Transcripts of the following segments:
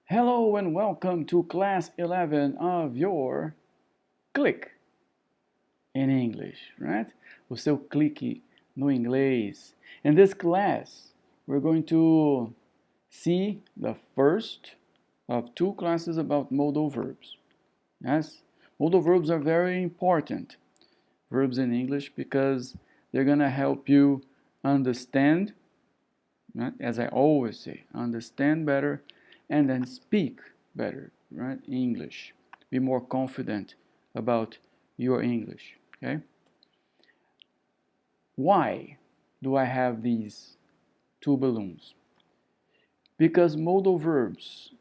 Hello and welcome to class 11 of your Click in English, right? O seu clique no inglês. In this class, we're going to see the first of two classes about modal verbs. Yes, modal verbs are very important verbs in English because they're going to help you understand, right? As I always say, understand better and then speak better, right? English. Be more confident about your English, okay? Why do I have these two balloons? Because modal verbs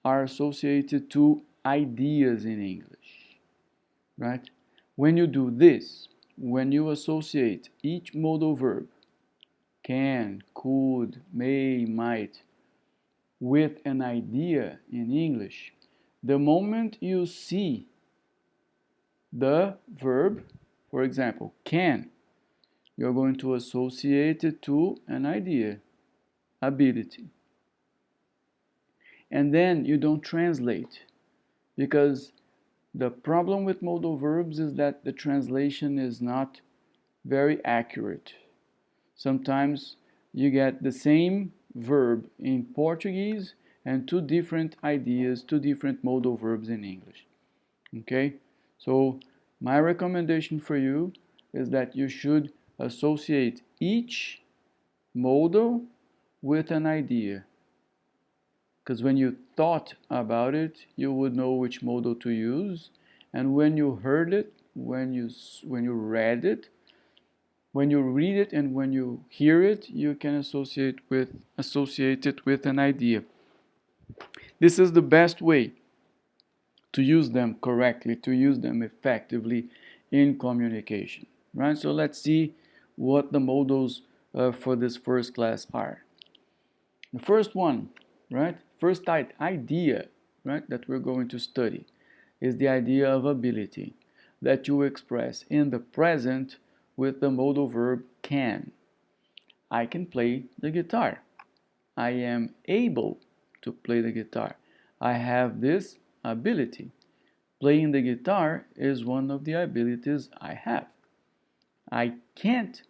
are associated to ideas in English, right? When you do this, when you associate each modal verb, can, could, may, might, with an idea in English, the moment you see the verb, for example, can, you're going to associate it to an idea, ability. And then you don't translate because the problem with modal verbs is that the translation is not very accurate. Sometimes you get the same verb in Portuguese and two different ideas, two different modal verbs in English. Okay? So my recommendation for you is that you should associate each modal with an idea. Because when you thought about it, you would know which modal to use. And when you heard it, when you read it, when you read it and when you hear it, you can associate it with an idea. This is the best way to use them correctly, to use them effectively in communication, right? So let's see what the modals for this first class are. The first one, right? First idea, right, that we're going to study is the idea of ability that you express in the present with the modal verb can. I can play the guitar. I am able to play the guitar. I have this ability. Playing the guitar is one of the abilities I have. I can't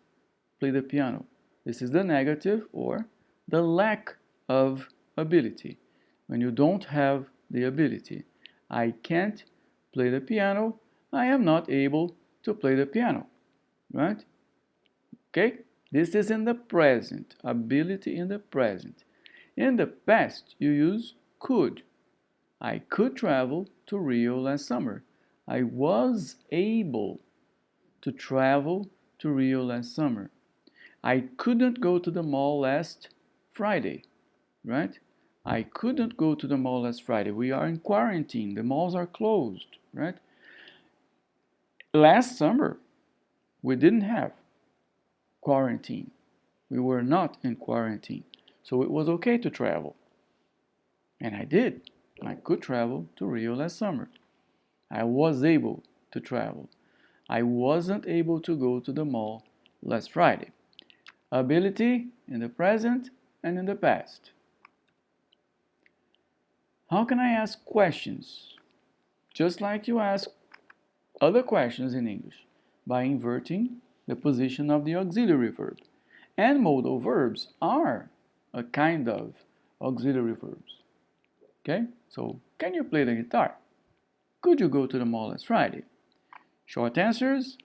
play the piano. This is the negative or the lack of ability. When you don't have the ability. I can't play the piano. I am not able to play the piano. Right? Okay? This is in the present. Ability in the present. In the past, you use could. I could travel to Rio last summer. I was able to travel to Rio last summer. I couldn't go to the mall last Friday, right? I couldn't go to the mall last Friday. We are in quarantine. The malls are closed, right? Last summer, we didn't have quarantine. We were not in quarantine. So it was okay to travel. And I did. I could travel to Rio last summer. I was able to travel. I wasn't able to go to the mall last Friday. Ability in the present and in the past. How can I ask questions? Just like you ask other questions in English, by inverting the position of the auxiliary verb. And modal verbs are a kind of auxiliary verbs. Okay? So, can you play the guitar? Could you go to the mall last Friday? Short answers.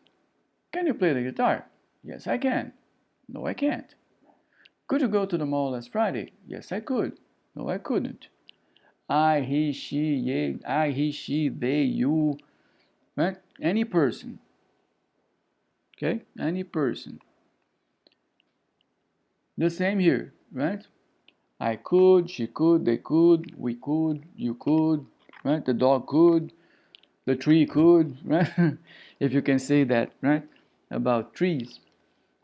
Can you play the guitar? Yes, I can. No, I can't. Could you go to the mall last Friday? Yes, I could. No, I couldn't. I, he, she, they, you, right? Any person. Okay? Any person. The same here, right? I could, she could, they could, we could, you could, right? The dog could, the tree could, right? If you can say that, right? About trees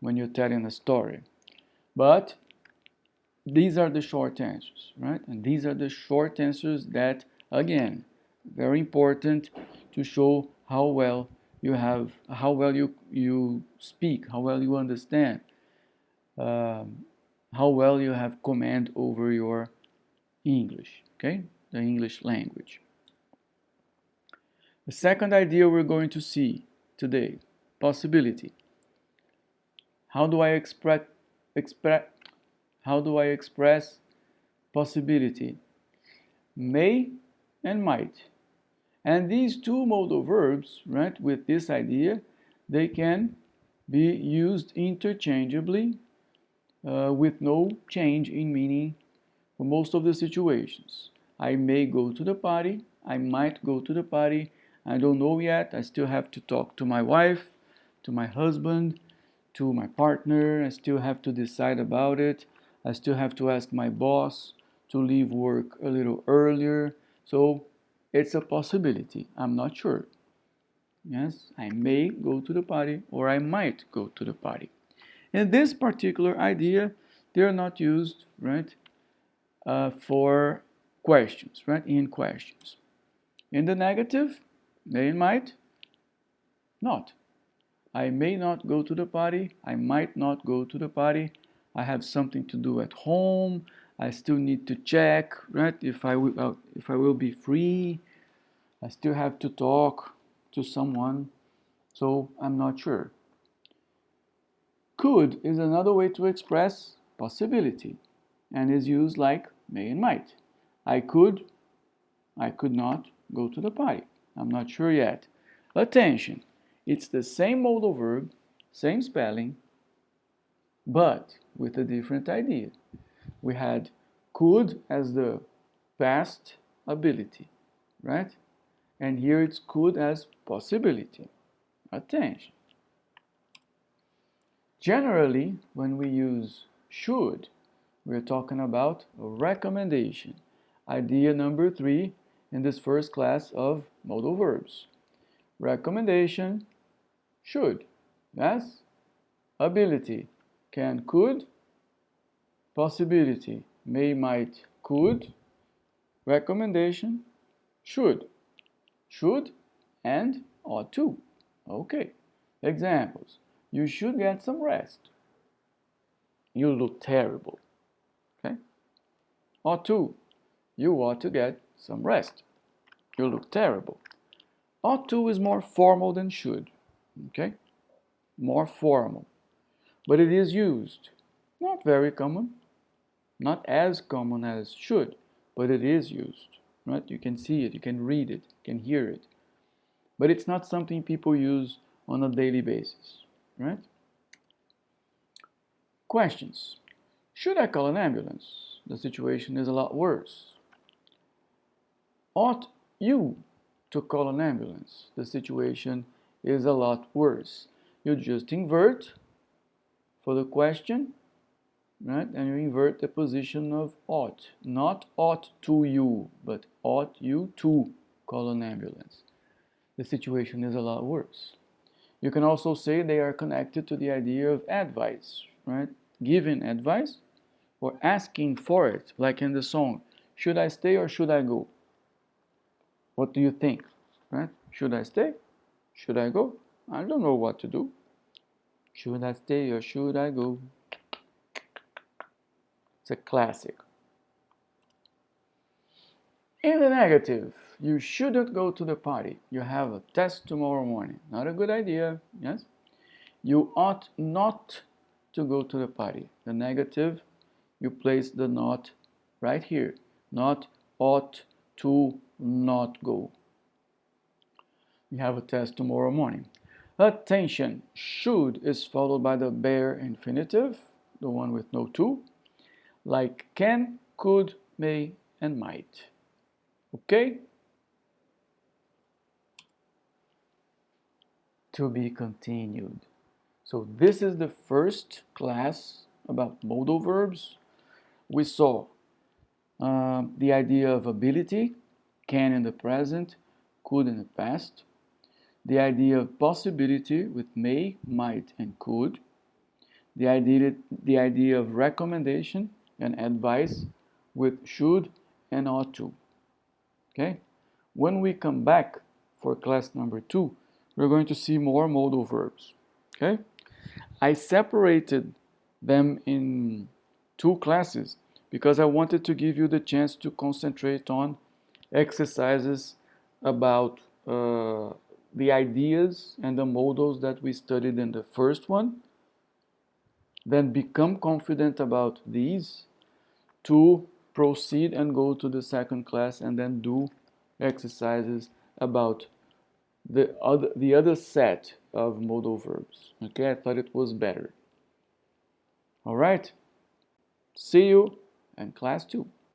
when you're telling a story. But these are the short answers, right? And these are the short answers that, again, very important to show how well you speak, how well you understand, how well you have command over your English. okay? The English language. The second idea we're going to see today, possibility. How do I express possibility? May and might. And these two modal verbs, right, with this idea, they can be used interchangeably with no change in meaning for most of the situations. I may go to the party, I might go to the party, I don't know yet, I still have to talk to my wife, to my husband, to my partner, I still have to decide about it, I still have to ask my boss to leave work a little earlier, so it's a possibility, I'm not sure. Yes, I may go to the party or I might go to the party. In this particular idea, they are not used, right, for questions, right, in questions. In the negative, may and might, not. I may not go to the party, I might not go to the party, I have something to do at home, I still need to check, right, if I will be free, I still have to talk to someone, so I'm not sure. Could is another way to express possibility and is used like may and might. I could not go to the party. I'm not sure yet. Attention, it's the same modal verb, same spelling, but with a different idea. We had could as the past ability, right? And here it's could as possibility. Attention. Generally, when we use should, we're talking about a recommendation. Idea number 3 in this first class of modal verbs. Recommendation, should. Yes? Ability, can, could. Possibility, may, might, could. Recommendation, should. Should and ought to. Okay. Examples. You should get some rest. You look terrible. Okay? Ought to. You ought to get some rest. You look terrible. Ought to is more formal than should. Okay? More formal. But it is used. Not very common. Not as common as should, but it is used. Right? You can see it, you can read it, you can hear it. But it's not something people use on a daily basis. Right? Questions. Should I call an ambulance? The situation is a lot worse. Ought you to call an ambulance? The situation is a lot worse. You just invert for the question, right? And you invert the position of ought. Not ought to you, but ought you to call an ambulance. The situation is a lot worse. You can also say they are connected to the idea of advice, right? Giving advice or asking for it, like in the song, should I stay or should I go? What do you think? Right? Should I stay? Should I go? I don't know what to do. Should I stay or should I go? It's a classic. In the negative, you shouldn't go to the party. You have a test tomorrow morning. Not a good idea, yes? You ought not to go to the party. The negative, you place the not right here. Not ought to not go. You have a test tomorrow morning. Attention, should is followed by the bare infinitive, the one with no to, like can, could, may, and might. Okay? To be continued. So this is the first class about modal verbs. We saw the idea of ability, can in the present, could in the past. The idea of possibility with may, might, and could. The idea of recommendation and advice with should and ought to. Okay? When we come back for class number 2, we're going to see more modal verbs. Okay? I separated them in 2 classes because I wanted to give you the chance to concentrate on exercises about the ideas and the modals that we studied in the first one, then become confident about these to proceed and go to the second class and then do exercises about the other set of modal verbs. Okay, I thought it was better. All right, see you in class 2.